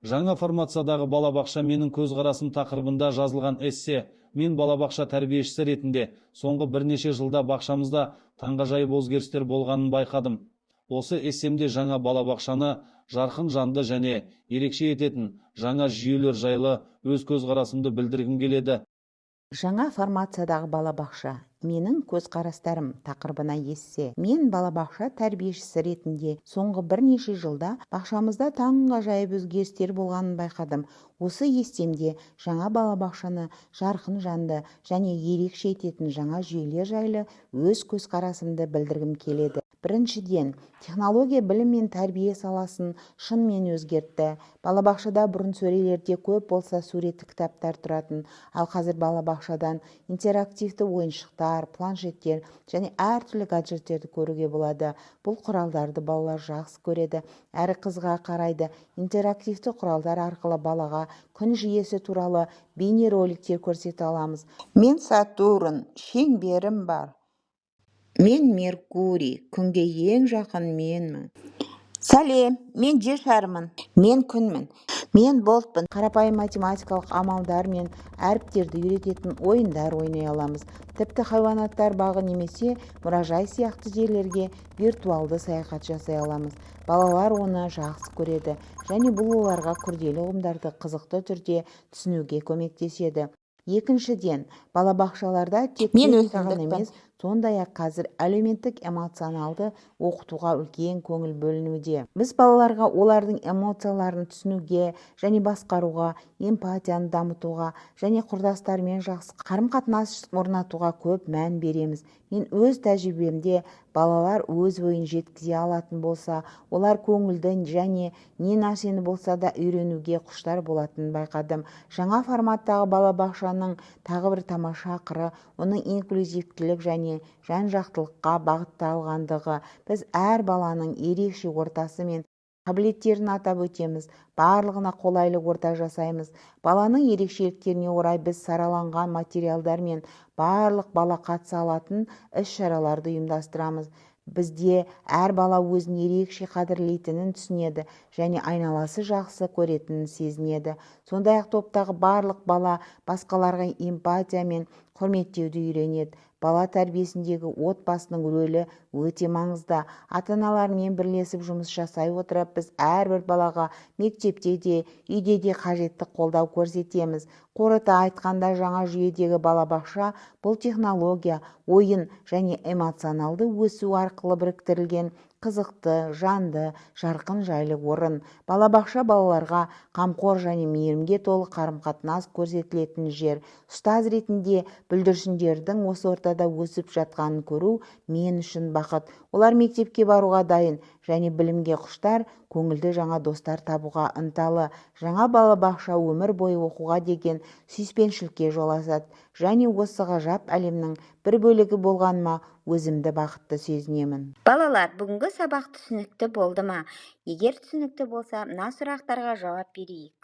Жаңа формациядағы балабақша менің көзқарасым тақырыбында жазылған эссе. Мен балабақша тәрбиешісі ретінде соңғы бірнеше жылда бақшамызда таңғажайып өзгерістер болғанын байқадым. Осы эссемде жаңа балабақшаны жарқын жанды және ерекше ететін жаңа жүйелер жайлы өз көзқарасымды білдіргім келеді. Жаңа формациядағы балабақша менің көзқарастарым тақырыбына эссе. Мен балабақша тәрбиешісі ретінде соңғы бірнеше жылда бақшамызда таңғажайып өзгерістер болғанын байқадым. Осы эссемде жаңа балабақшаны жарқын жанды және ерекше ететін жаңа жүйелер жайлы өз көзқарасымды білдіргім келеді. Біріншіден, технология білім мен тәрбие саласын шынымен өзгертті. Балабақшада бұрын сөрелерде көп болса суретті кітаптар тұратын, ал қазір балабақшадан интерактивті ойыншықтар, планшеттер және әртүрлі гаджеттерді көруге болады. Бұл құралдарды балалар жақсы көреді, әрі қызыға қарайды. Интерактивті құралдар арқылы балаға күн жүйесі туралы бейнероликтер көрсете аламыз. Мен Сатурн, шеңберім бар. Мен Меркурий, күнге ең жақын менмін. Сәлем, мен жер шарымын. Мен күнмін. Мен болтпын. Қарапайым математикалық амалдар мен әріптерді үйрететін ойындар ойнай аламыз. Тіпті хайуанаттар бағы немесе мұражай сияқты жерлерге виртуалды саяхат жасай аламыз. Балалар оны жақсы көреді және бұл оларға күрделі ұғымдарды қызықты түрде түсінуге көмектеседі. Екіншіден, балабақшаларда тек техникаға емес, сондай-ақ қазір әлеуметтік эмоционалды оқытуға үлкен көңіл бөлінуде. Біз балаларға олардың эмоцияларын түсінуге және басқаруға, эмпатияны дамытуға және құрдастармен жақсы қарым-қатынас орнатуға көп мән береміз. Мен өз тәжірибемде балалар өз ойын жеткізе алатын болса, олар көңілді және не нәрсені болса да үйренуге құштар болатынын байқадым. Жаңа форматтағы балабақшаның тағы бір тамаша қыры оның инклюзивтілік және жан-жақтылыққа бағытталғандығы. Біз әр баланың ерекше ортасы мен қабілеттерін атап өтеміз, барлығына қолайлы орта жасаймыз. Баланың ерекшеліктеріне орай біз сараланған материалдар мен барлық бала қатыса алатын іс-шараларды ұйымдастырамыз. Бізде әр бала өзін ерекше қадірлейтінін түсінеді және айналасы жақсы көретінін сезінеді. Сондай-ақ топтағы барлық бала басқаларға эмпатия мен құрметтеуді үйренеді. Бала тәрбиесіндегі отбасының рөлі өте маңызды. Ата-аналармен бірлесіп жұмыс жасай отырып, біз әрбір балаға мектепте де, үйде де қажетті қолдау көрсетеміз. Қорыта айтқанда, жаңа жүйедегі балабақша бұл технология, ойын және эмоционалды өсу арқылы біріктірілген қызықты, жанды, жарқын жайлы орын. Балабақша балаларға қамқор және мейірімге толы қарым-қатынас көрсетілетін жер. Ұстаз ретінде бүлдіршіндердің осы ортада өсіп жатқанын көру мен үшін бақыт. Олар мектепке баруға дайын және білімге құштар, көңілді жаңа достар табуға ынталы. Жаңа балабақша өмір бойы оқуға деген сүйіспеншілікке жол ашады және осы ғажап әлемнің бір бөлігі болғаныма өзімді бақытты сезінемін. Балалар, бүгінгі сабақ түсінікті болды ма? Егер түсінікті болса, мына сұрақтарға жауап берейік.